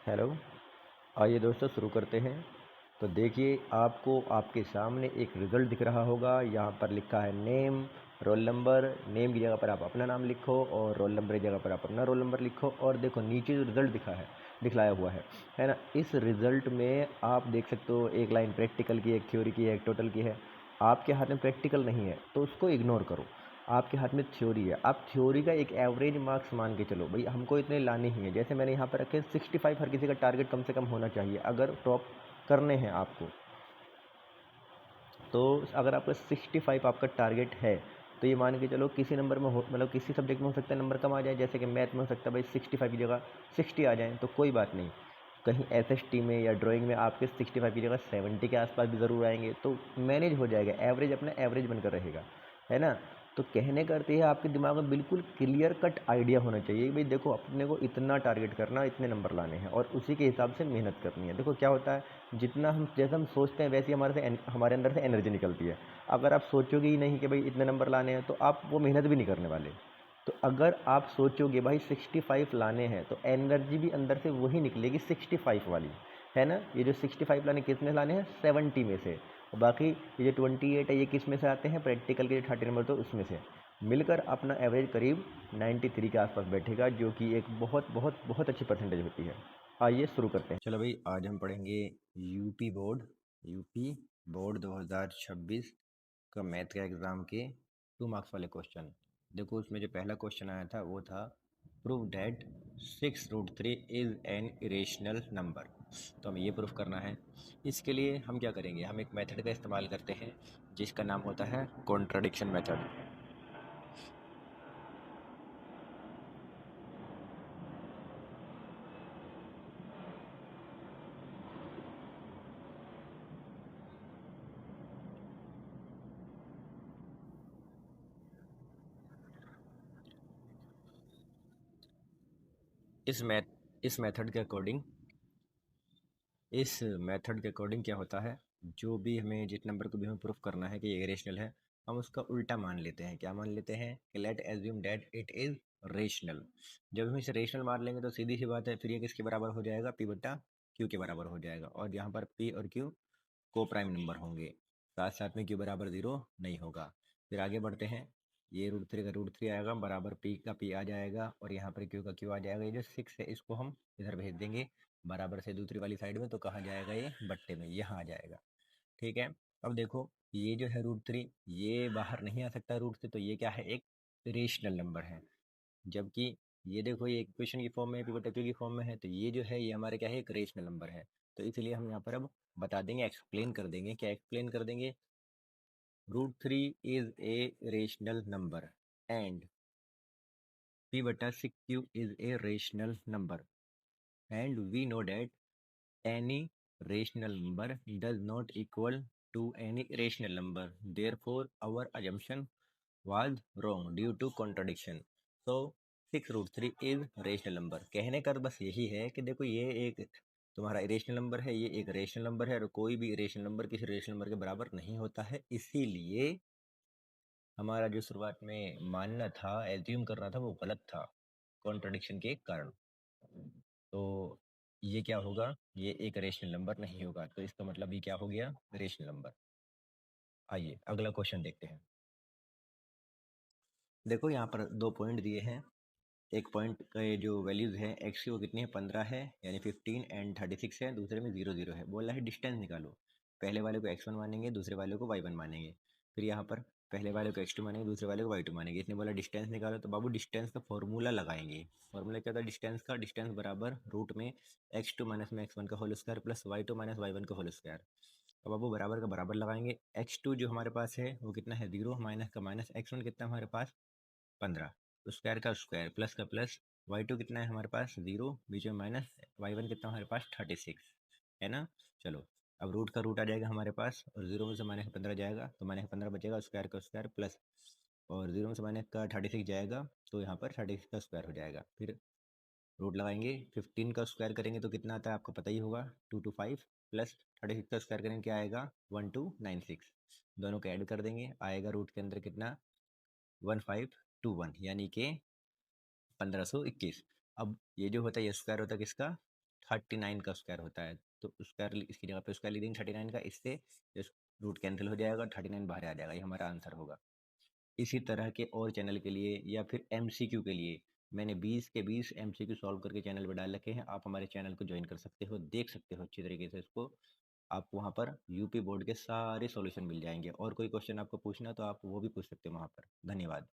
Hello. आइए दोस्तों शुरू करते हैं। तो देखिए आपको आपके सामने एक रिज़ल्ट दिख रहा होगा। यहाँ पर लिखा है नेम, रोल नंबर। नेम की जगह पर आप अपना नाम लिखो और रोल नंबर की जगह पर आप अपना रोल नंबर लिखो। और देखो नीचे जो रिज़ल्ट दिखलाया हुआ है ना। इस रिज़ल्ट में आप देख सकते हो एक लाइन प्रैक्टिकल की, एक थ्योरी की है, एक टोटल की है। आपके हाथ में प्रैक्टिकल नहीं है तो उसको इग्नोर करो। आपके हाथ में थ्योरी है, आप थ्योरी का एक एवरेज मार्क्स मान के चलो भाई, हमको इतने लाने ही हैं। जैसे मैंने यहाँ पर रखे 65, हर किसी का टारगेट कम से कम होना चाहिए अगर टॉप करने हैं आपको। तो अगर आपका 65 आपका टारगेट है तो ये मान के चलो किसी नंबर में हो, मतलब किसी सब्जेक्ट में हो सकता है नंबर कम आ जाए। जैसे कि मैथ में हो सकता है भाई 65 की जगह 60 आ जाए तो कोई बात नहीं। कहीं एसएसटी में या ड्राइंग में आपके 65 की जगह 70 के आसपास भी ज़रूर आएंगे तो मैनेज हो जाएगा। एवरेज अपना एवरेज बनकर रहेगा, है ना। तो कहने का अर्थ ये है आपके दिमाग में बिल्कुल क्लियर कट आइडिया होना चाहिए कि भाई देखो अपने को इतना टारगेट करना, इतने नंबर लाने हैं और उसी के हिसाब से मेहनत करनी है। देखो क्या होता है, जितना हम जैसे हम सोचते हैं वैसे ही हमारे अंदर से एनर्जी निकलती है। अगर आप सोचोगे ही नहीं कि भाई इतने नंबर लाने हैं तो आप वो मेहनत भी नहीं करने वाले। तो अगर आप सोचोगे भाई 65 लाने हैं तो एनर्जी भी अंदर से वही निकलेगी 65 वाली, है ना। ये जो 65 लाने कितने लाने हैं, 70 में से। और बाकी ये जो 28 है ये किस में से आते हैं, प्रैक्टिकल के जो 30 नंबर तो उसमें से। मिलकर अपना एवरेज करीब 93 के आसपास बैठेगा, जो कि एक बहुत बहुत बहुत अच्छी परसेंटेज होती है। आइए शुरू करते हैं। चलो भाई आज हम पढ़ेंगे यूपी बोर्ड 2026 का मैथ का एग्ज़ाम के 2 मार्क्स वाले क्वेश्चन। देखो उसमें जो पहला क्वेश्चन आया था वो था prove that 6√3 is an irrational number. तो हमें ये प्रूफ करना है। इसके लिए हम क्या करेंगे, हम एक मेथड का इस्तेमाल करते हैं जिसका नाम होता है कॉन्ट्रडिक्शन मेथड। इस मेथड के अकॉर्डिंग इस मेथड के अकॉर्डिंग क्या होता है, जो भी हमें जिस नंबर को भी हमें प्रूफ करना है कि ये रेशनल है, हम उसका उल्टा मान लेते हैं। क्या मान लेते हैं कि late assume that it is rational. जब हम इसे रेशनल मान लेंगे तो सीधी सी बात है, फिर ये किसके बराबर हो जाएगा, पी बट्टा क्यू के बराबर हो जाएगा। और यहाँ पर पी और क्यू को प्राइम नंबर होंगे, साथ साथ में क्यू बराबर 0 नहीं होगा। फिर आगे बढ़ते हैं, ये √3 का √3 आएगा बराबर पी का पी आ जाएगा और यहाँ पर क्यू का क्यू आ जाएगा। ये जो 6 है इसको हम इधर भेज देंगे बराबर से दूसरी वाली साइड में, तो कहाँ जाएगा, ये बट्टे में यहाँ आ जाएगा। ठीक है। अब देखो ये जो है √3 ये बाहर नहीं आ सकता रूट से, तो ये क्या है, एक रेशनल नंबर है। जबकि ये देखो ये इक्वेशन की फॉर्म में, पिवट की फॉर्म में है, तो ये जो है ये हमारे क्या है, एक रेशनल नंबर है। तो इसलिए हम यहाँ पर अब बता देंगे, एक्सप्लेन कर देंगे। क्या एक्सप्लेन कर देंगे, √3 is a rational number and p/6q is a rational number and we know that any rational number does not equal to any irrational number, therefore our assumption was wrong due to contradiction. So 6√3 is rational number। कहने का बस यही है कि देखो ये एक तुम्हारा इरेशनल नंबर है, ये एक रेशनल नंबर है और कोई भी इरेशनल नंबर किसी रेशनल नंबर के बराबर नहीं होता है। इसीलिए हमारा जो शुरुआत में मानना था, एज्यूम करना था, वो गलत था कॉन्ट्रडिक्शन के कारण। तो ये क्या होगा, ये एक रेशनल नंबर नहीं होगा। तो इसका मतलब ये क्या हो गया, रेशनल नंबर। आइए अगला क्वेश्चन देखते हैं। देखो यहाँ पर 2 पॉइंट दिए हैं। एक पॉइंट का जो वैल्यूज़ है एक्स की वो कितनी है, 15 है यानी 15 एंड 36 है, दूसरे में 0 0 है। बोल रहा है डिस्टेंस निकालो। पहले वाले को x1 मानेंगे, दूसरे वाले को y1 मानेंगे। फिर यहाँ पर पहले वाले को x2 मानेंगे, दूसरे वाले को y2 मानेंगे। इसने बोला डिस्टेंस निकालो, तो बाबू डिस्टेंस का फॉर्मूला लगाएंगे। फॉर्मूला क्या था डिस्टेंस का, डिस्टेंस बराबर रूट में x2 माइनस में x1 का whole square plus y2 minus y1 का होल स्क्वायर। अब बाबू बराबर का बराबर लगाएंगे। x2 जो हमारे पास है वो कितना है, 0, माइनस का माइनस, x1 कितना हमारे पास 15, स्क्वायर का स्क्वायर प्लस का प्लस, y2 कितना है हमारे पास 0, बीच में माइनस, y1 कितना हमारे पास 36, है ना। चलो अब रूट का रूट आ जाएगा हमारे पास और 0 में से -15 जाएगा तो -15 बचेगा, स्क्वायर का स्क्वायर प्लस, और 0 में से माइनस का 36 जाएगा तो यहाँ पर 36 का स्क्वायर हो जाएगा। फिर रूट लगाएंगे, 15 का स्क्वायर करेंगे तो कितना आता है आपको पता ही होगा, 225 प्लस 36 का स्क्वायर करेंगे क्या आएगा, 1296। दोनों को ऐड कर देंगे, आएगा रूट के अंदर कितना 1521 यानी कि 1521। अब ये जो होता है ये स्क्वायर होता है किसका, 39 का स्क्वायर होता है, तो स्क्वायर इसकी जगह पे स्क्वायर लिखेंगे 39 का, इससे रूट कैंसिल हो जाएगा, 39 बाहर आ जाएगा, ये हमारा आंसर होगा। इसी तरह के और चैनल के लिए या फिर एमसीक्यू के लिए मैंने 20 के 20 एमसीक्यू सॉल्व करके चैनल पर डाल रखे हैं, आप हमारे चैनल को ज्वाइन कर सकते हो, देख सकते हो अच्छी तरीके से इसको। आप वहाँ पर यूपी बोर्ड के सारे सॉल्यूशन मिल जाएंगे, और कोई क्वेश्चन आपको पूछना तो आप वो भी पूछ सकते हो वहाँ पर। धन्यवाद।